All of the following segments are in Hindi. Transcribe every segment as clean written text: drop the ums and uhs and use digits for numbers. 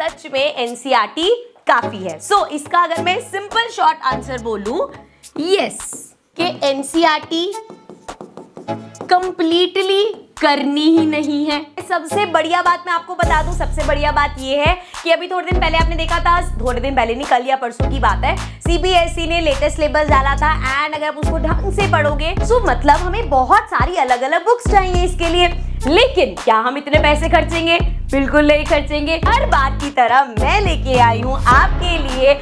सच में एनसीईआरटी काफी है? इसका अगर मैं सिंपल शॉर्ट आंसर बोलूं, यस, कि एनसीईआरटी कंप्लीटली करनी ही नहीं है। सबसे बढ़िया बात मैं आपको बता दूं, सबसे बढ़िया बात ये है कि अभी थोड़े दिन पहले आपने देखा था, थोड़े दिन पहले नहीं, कल या परसों की बात है, सीबीएसई ने लेटेस्ट सिलेबस डाला था एंड अगर आप उसको ढंग से पढ़ोगे तो मतलब हमें बहुत सारी अलग अलग बुक्स चाहिए इसके लिए। लेकिन क्या हम इतने पैसे खर्चेंगे? बिल्कुल नहीं खर्चेंगे। हर बार की तरह मैं लेके आई हूँ आपके लिए।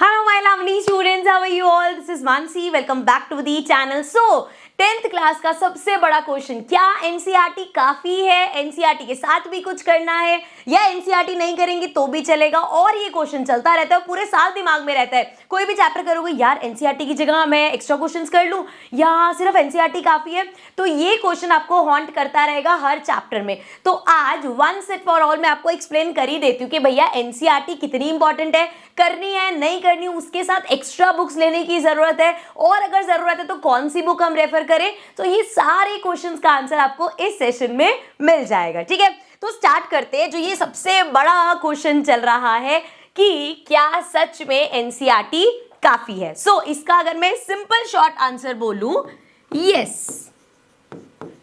Hello my lovely students, how are you all? This is Mansi. Welcome back to the channel. So 10th class का सबसे बड़ा क्वेश्चन, क्या एनसीईआरटी काफी है? एनसीईआरटी के साथ भी कुछ करना है या एनसीईआरटी नहीं करेंगे तो भी चलेगा? और ये क्वेश्चन चलता रहता है, पूरे साल दिमाग में रहता है। कोई भी चैप्टर करोगे, यार एनसीईआरटी की जगह मैं एक्स्ट्रा क्वेश्चंस कर लूं या सिर्फ एनसीईआरटी काफी है? तो ये क्वेश्चन आपको हॉन्ट करता रहेगा हर चैप्टर में। तो आज वंस एंड फॉर ऑल मैं आपको एक्सप्लेन कर ही देती हूँ कि भैया एनसीईआरटी कितनी इंपॉर्टेंट है, करनी है नहीं करनी, उसके साथ एक्स्ट्रा बुक्स लेने की जरूरत है, और अगर जरूरत है तो कौन सी बुक हम रेफर करें। तो ये सारे क्वेश्चंस का आंसर आपको इस सेशन में मिल जाएगा। ठीक है, तो स्टार्ट करते हैं। जो ये सबसे बड़ा क्वेश्चन चल रहा है कि क्या सच में एनसीईआरटी काफी है? इसका अगर मैं सिंपल शॉर्ट आंसर बोलूं, यस।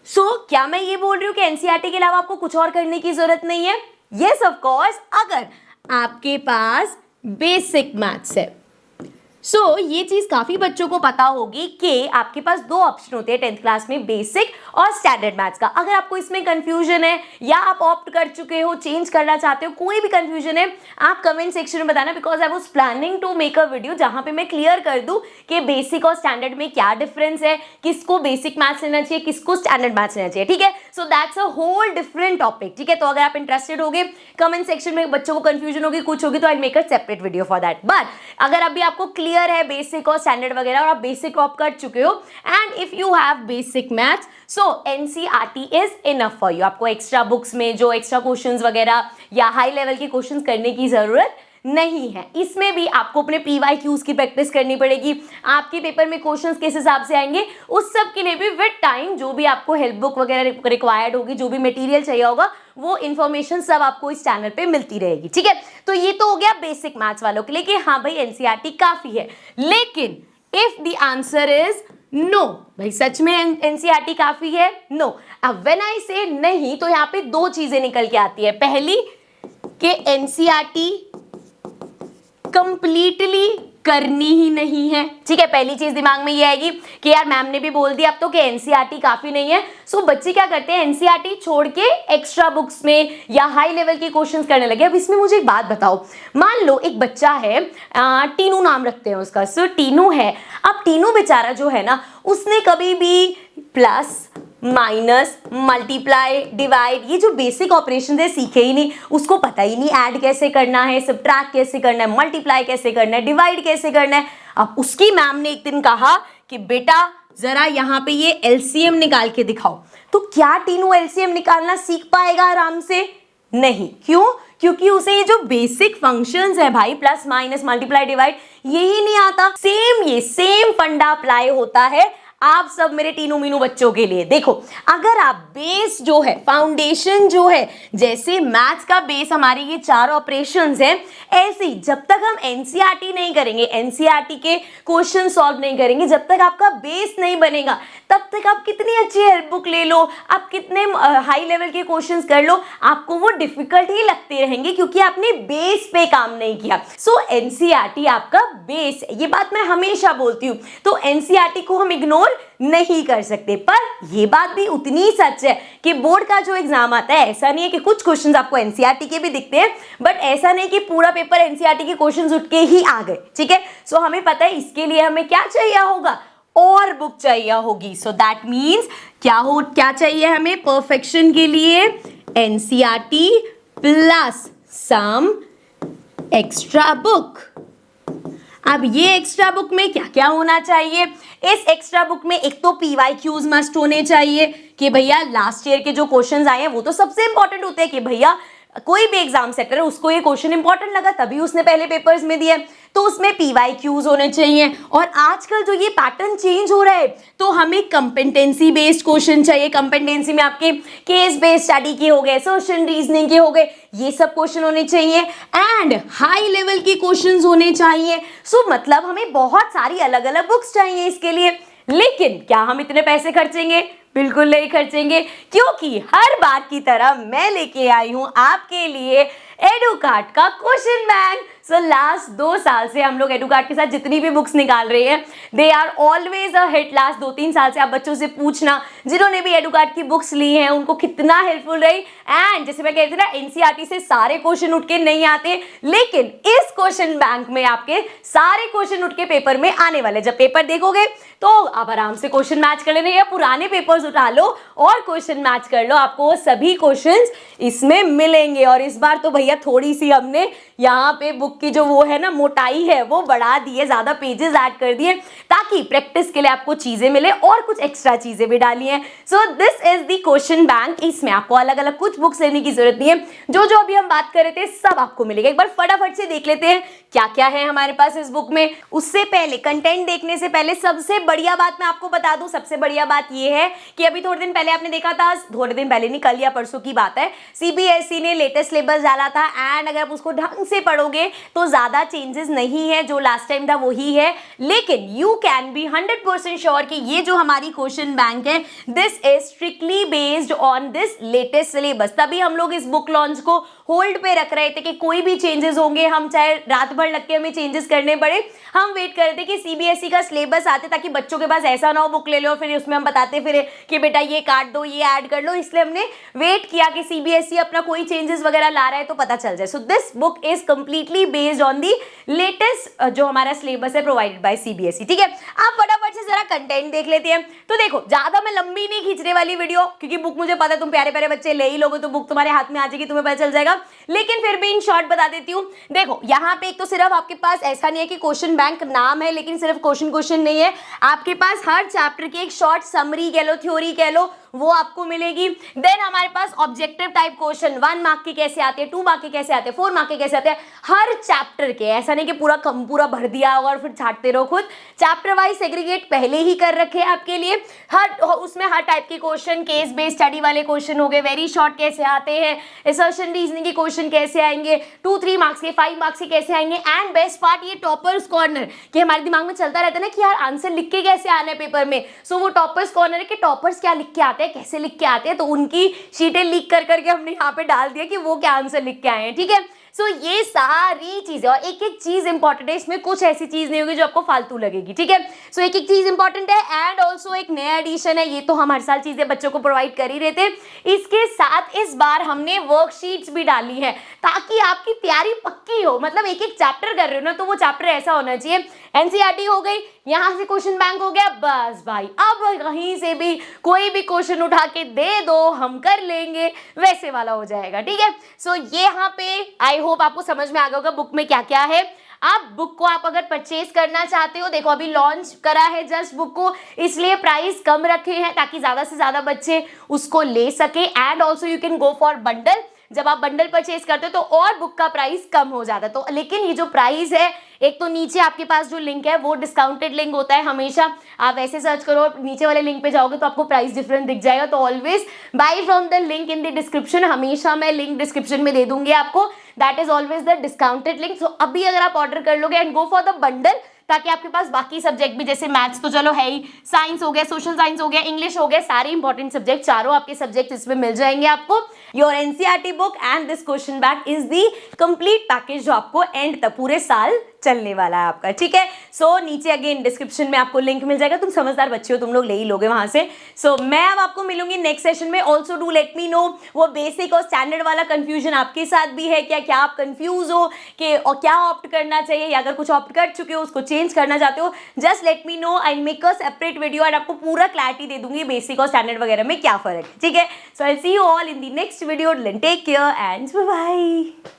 क्या मैं ये बोल रही हूं कि एनसीईआरटी के अलावा आपको कुछ और करने की जरूरत नहीं है? यस ऑफ कोर्स, अगर आपके पास बेसिक मैथ्स है। ये चीज काफी बच्चों को पता होगी कि आपके पास दो ऑप्शन होते हैं 10th क्लास में, बेसिक और स्टैंडर्ड मैथ्स का। अगर आपको इसमें कंफ्यूजन है या आप ऑप्ट कर चुके हो, चेंज करना चाहते हो, कोई भी कंफ्यूजन है, आप कमेंट सेक्शन में बताना, because I was planning to make a video जहां पे मैं क्लियर कर दूं कि बेसिक और स्टैंडर्ड में क्या डिफरेंस है, किसको बेसिक मैथ्स लेना चाहिए, किसको स्टैंडर्ड मैथ्स लेना चाहिए। ठीक है, so that's a whole different topic. ठीक है, तो अगर आप इंटरेस्टेड होगे, कमेंट सेक्शन में बच्चों को कंफ्यूजन होगी, कुछ होगी, तो I make a separate video for that. But अगर अभी आपको क्लियर है बेसिक और स्टैंडर्ड वगैरह और आप बेसिक ऑप्ट कर चुके हो and if you have basic maths, so NCERT is enough for you. आपको एक्स्ट्रा बुक्स में जो एक्स्ट्रा क्वेश्चंस वगैरह या हाई लेवल के क्वेश्चंस करने की जरूरत नहीं है। इसमें भी आपको अपने पीवाईक्यूज की प्रैक्टिस करनी पड़ेगी। आपके पेपर में क्वेश्चंस किस हिसाब से आएंगे, उस सब के लिए भी विद टाइम जो भी आपको हेल्प बुक वगैरह रिक्वायर्ड होगी, जो भी मटेरियल चाहिए होगा, वो इन्फॉर्मेशन सब आपको इस चैनल पे मिलती रहेगी। ठीक है, तो ये तो हो गया बेसिक मैथ्स वालों के लिए कि हाँ भाई एनसीईआरटी काफी है। लेकिन if the answer is no, भाई सच में एनसीईआरटी काफी है, नो। अब व्हेन आई से नहीं, तो यहाँ पे दो चीजें निकल के आती है। पहली कि एनसीईआरटी कंप्लीटली करनी ही नहीं है। ठीक है, पहली चीज दिमाग में ये आएगी कि यार मैम ने भी बोल दिया अब तो कि एनसीईआरटी काफी नहीं है। बच्चे क्या करते हैं, एनसीईआरटी छोड़ के एक्स्ट्रा बुक्स में या हाई लेवल के क्वेश्चंस करने लगे। अब इसमें मुझे एक बात बताओ, मान लो एक बच्चा है, टीनू नाम रखते हैं उसका, टीनू है। अब टीनू बेचारा जो है ना, उसने कभी भी प्लस माइनस मल्टीप्लाई डिवाइड ये जो बेसिक ऑपरेशन है सीखे ही नहीं, उसको पता ही नहीं ऐड कैसे करना है, सब्ट्रैक्ट कैसे करना है, मल्टीप्लाई कैसे करना है, डिवाइड कैसे करना है। अब उसकी मैम ने एक दिन कहा कि बेटा जरा यहाँ पे ये एलसीएम निकाल के दिखाओ। तो क्या टीनू एलसीएम निकालना सीख पाएगा आराम से? नहीं। क्यों? क्योंकि उसे ये जो बेसिक फंक्शंस है भाई, प्लस माइनस मल्टीप्लाई डिवाइड, यही नहीं आता। सेम फंडा अप्लाई होता है आप सब मेरे टीनू मीनू बच्चों के लिए। देखो, अगर आप बेस जो है, फाउंडेशन जो है, जैसे मैथ्स का बेस हमारी ये चार ऑपरेशंस हैं, ऐसे ही जब तक हम एनसीईआरटी नहीं करेंगे, एनसीईआरटी के क्वेश्चन सॉल्व नहीं करेंगे, जब तक आपका बेस नहीं बनेगा, तब तक आप कितनी अच्छी हेल्प बुक ले लो, आप कितने हाई लेवल के क्वेश्चंस कर लो, आपको वो डिफिकल्ट ही लगते रहेंगे क्योंकि आपने बेस पे काम नहीं किया। एनसीईआरटी आपका बेस है, ये बात मैं हमेशा बोलती हूँ। तो एनसीईआरटी को हम इग्नोर नहीं कर सकते। पर ये बात भी उतनी सच है कि बोर्ड का जो एग्जाम आता है, ऐसा नहीं है कि कुछ क्वेश्चंस आपको एनसीईआरटी के भी दिखते हैं, बट ऐसा नहीं कि पूरा पेपर एनसीईआरटी के क्वेश्चंस उठ के ही आ गए। ठीक है, हमें पता है इसके लिए हमें क्या चाहिए होगा, और बुक चाहिए होगी। दैट मीन्स क्या चाहिए हमें परफेक्शन के लिए, NCERT plus some extra book. अब ये एक्स्ट्रा बुक में क्या क्या होना चाहिए? इस एक्स्ट्रा बुक में एक तो पीवाईक्यूज मस्ट होने चाहिए कि भैया लास्ट ईयर के जो क्वेश्चंस आए हैं वो तो सबसे इंपॉर्टेंट होते हैं कि भैया कोई भी एग्जाम सेटर है उसको ये क्वेश्चन इंपॉर्टेंट लगा तभी उसने पहले पेपर्स में दिया, तो उसमें PYQs होने चाहिए। और आजकल जो ये पैटर्न चेंज हो रहा है तो हमें कंपेटेंसी बेस्ड क्वेश्चन चाहिए। कंपेटेंसी में आपके केस बेस्ड स्टडी के हो गए, सोशल रीजनिंग के हो गए, ये सब क्वेश्चन होने चाहिए एंड हाई लेवल के क्वेश्चंस होने चाहिए। सो मतलब हमें बहुत सारी अलग अलग बुक्स चाहिए इसके लिए। लेकिन क्या हम इतने पैसे खर्चेंगे? बिल्कुल नहीं खर्चेंगे, क्योंकि हर बार की तरह मैं लेके आई हूं आपके लिए एडुकार्ट का क्वेश्चन बैंक। सो लास्ट 2 साल से हम लोग एडुकार्ट के साथ जितनी भी बुक्स निकाल रहे हैं they are always a hit. Last 2-3 साल से आप बच्चों से पूछना जिन्होंने भी एडुकार्ट की बुक्स ली हैं उनको कितना हेल्पफुल रही। एंड जैसे मैं कह रही थी ना, एनसीईआरटी से सारे क्वेश्चन उठ के नहीं आते, लेकिन इस क्वेश्चन बैंक में आपके सारे क्वेश्चन उठ के पेपर में आने वाले। जब पेपर देखोगे तो आप आराम से क्वेश्चन मैच कर लेना, या पुराने पेपर्स उठा लो और क्वेश्चन मैच कर लो, आपको सभी क्वेश्चंस इसमें मिलेंगे। और इस बार तो भैया थोड़ी सी हमने यहाँ पे बुक की जो वो है ना मोटाई है वो बढ़ा दी है, ज्यादा पेजेस ऐड कर दिए ताकि प्रैक्टिस के लिए आपको चीजें मिले, और कुछ एक्स्ट्रा चीजें भी डाली हैं। So this is the question bank. इसमें आपको अलग अलग कुछ बुक्स लेने की जरूरत नहीं है, जो जो अभी हम बात कर रहे थे सब आपको मिलेगा। एक बार फटाफट से देख लेते हैं क्या क्या है हमारे पास इस बुक में। उससे पहले कंटेंट देखने से पहले सबसे बढ़िया बात मैं आपको बता दूं, सबसे बढ़िया बात ये है कि अभी थोड़े दिन पहले आपने देखा था, थोड़े दिन पहले नहीं, कल या परसों की बात है, सीबीएसई ने लेटेस्ट सिलेबस डाला था। एंड अगर आप उसको ढंग से पढ़ोगे तो ज्यादा चेंजेस नहीं है, जो लास्ट टाइम था वही है। लेकिन यू कैन बी 100% श्योर कि ये जो हमारी क्वेश्चन बैंक है this is strictly based on this latest syllabus. तभी हम लोग इस बुक लॉन्च को होल्ड पे रख रहे थे कि कोई भी चेंजेस होंगे, हम चाहे रात भर लग के हमें चेंजेस करने पड़े, हम वेट कर रहे थे कि सीबीएसई का सिलेबस आते, ताकि बच्चों के पास ऐसा ना हो बुक ले लो फिर उसमें हम बताते फिर कि बेटा ये काट दो ये ऐड कर लो। इसलिए हमने वेट किया कि सीबीएसई अपना कोई चेंजेस वगैरह ला रहा है तो पता चल जाए। So this book is completely based on the latest जो हमारा सिलेबस है प्रोवाइडेड बाय सीबीएसई। ठीक है, आप फटाफट से जरा कंटेंट देख लेते हैं। तो देखो, ज्यादा मैं लंबी नहीं खींचने वाली वीडियो, क्योंकि बुक मुझे पता है तुम प्यारे प्यारे बच्चे ले ही लोगे तो बुक तुम्हारे हाथ में आ जाएगी, तुम्हें पता चल जाएगा। लेकिन फिर भी इन शॉर्ट बता देती हूँ। देखो यहाँ पे एक तो सिर्फ आपके पास ऐसा नहीं है कि क्वेश्चन बैंक नाम है लेकिन सिर्फ क्वेश्चन नहीं है, आपके पास हर चैप्टर की एक शॉर्ट समरी कह लो, थ्योरी कह लो, वो आपको मिलेगी। देन हमारे पास ऑब्जेक्टिव टाइप क्वेश्चन 1 मार्क के कैसे आते हैं, 2 मार्क के कैसे आते हैं, 4 मार्क के कैसे आते हैं, हर चैप्टर के। ऐसा नहीं कि पूरा भर दिया होगा और फिर छाटते रहो खुद, चैप्टर वाइज सेग्रीगेट पहले ही कर रखे हैं आपके लिए। उसमें हर टाइप के क्वेश्चन, केस बेस्ड स्टडी वाले क्वेश्चन हो गए, वेरी शॉर्ट कैसे आते हैं, असर्शन रीजनिंग के क्वेश्चन कैसे आएंगे, 2-3 मार्क्स के, 5 मार्क्स के कैसे आएंगे। एंड बेस्ट पार्ट ये टॉपर्स कॉर्नर, कि हमारे दिमाग में चलता रहता है ना कि यार आंसर लिख के कैसे आना है पेपर में। सो वो टॉपर्स कॉर्नर है कि टॉपर्स क्या लिख के आते हैं, कैसे लिख के आते हैं, तो उनकी शीटें लीक कर करके हमने यहाँ पे डाल दिया कि वो क्या आंसर लिख के आए हैं। ठीक है, सो ये सारी चीजें, और एक एक चीज इंपॉर्टेंट है, इसमें कुछ ऐसी चीज नहीं होगी जो आपको फालतू लगेगी। ठीक है, सो एक एक चीज इंपॉर्टेंट है। एंड ऑल्सो एक नया एडिशन है, ये तो हम हर साल चीजें बच्चों को प्रोवाइड कर ही रहे थे, इसके साथ इस बार हमने वर्कशीट्स भी डाली है ताकि आपकी तैयारी पक्की हो। मतलब एक एक चैप्टर कर रहे हो ना तो वो चैप्टर ऐसा होना चाहिए, एनसीईआरटी हो गई, यहाँ से क्वेश्चन बैंक हो गया, बस भाई अब कहीं से भी कोई भी क्वेश्चन उठा के दे दो हम कर लेंगे, वैसे वाला हो जाएगा। ठीक है, सो ये यहाँ पे आई होप आपको समझ में आ गया होगा बुक में क्या क्या है। आप बुक को आप अगर परचेज करना चाहते हो, देखो अभी लॉन्च करा है जस्ट बुक को, इसलिए प्राइस कम रखे हैं ताकि ज्यादा से ज्यादा बच्चे उसको ले सके। And also you can go for bundle, जब आप बंडल परचेज करते हो तो और बुक का प्राइस कम हो जाता है। तो लेकिन ये जो प्राइस है, एक तो नीचे आपके पास जो लिंक है वो डिस्काउंटेड लिंक होता है हमेशा, आप वैसे सर्च करो नीचे वाले लिंक पे जाओगे तो आपको प्राइस डिफरेंट दिख जाएगा। तो always buy from the link in the description, हमेशा मैं लिंक डिस्क्रिप्शन में दे दूंगी आपको, that is always the discounted link. So अभी अगर आप ऑर्डर कर लोगे and go for the bundle, ताकि आपके पास बाकी सब्जेक्ट भी, जैसे मैथ्स तो चलो है ही, साइंस हो गया, सोशल साइंस हो गया, इंग्लिश हो गया, सारे इंपॉर्टेंट सब्जेक्ट, चारों आपके सब्जेक्ट इसमें मिल जाएंगे आपको। Your NCERT book and this question bank is the complete package जो आपको एंड तक पूरे साल चलने वाला है आपका। ठीक है, सो नीचे अगेन डिस्क्रिप्शन में आपको लिंक मिल जाएगा, तुम समझदार बच्चे हो, तुम लोग ले ही लोगे वहां से। सो मैं अब आपको मिलूंगी नेक्स्ट सेशन में। Also do let me know वो बेसिक और स्टैंडर्ड वाला कंफ्यूजन आपके साथ भी है क्या, क्या आप कंफ्यूज हो कि और क्या ऑप्ट करना चाहिए, या अगर कुछ ऑप्ट कर चुके हो उसको चेंज करना चाहते हो, just let me know, I make a separate video and आपको पूरा क्लैरिटी दे दूंगी बेसिक और स्टैंडर्ड वगैरह में क्या फर्क है। ठीक है, so I see you all in the next video, take care and bye bye.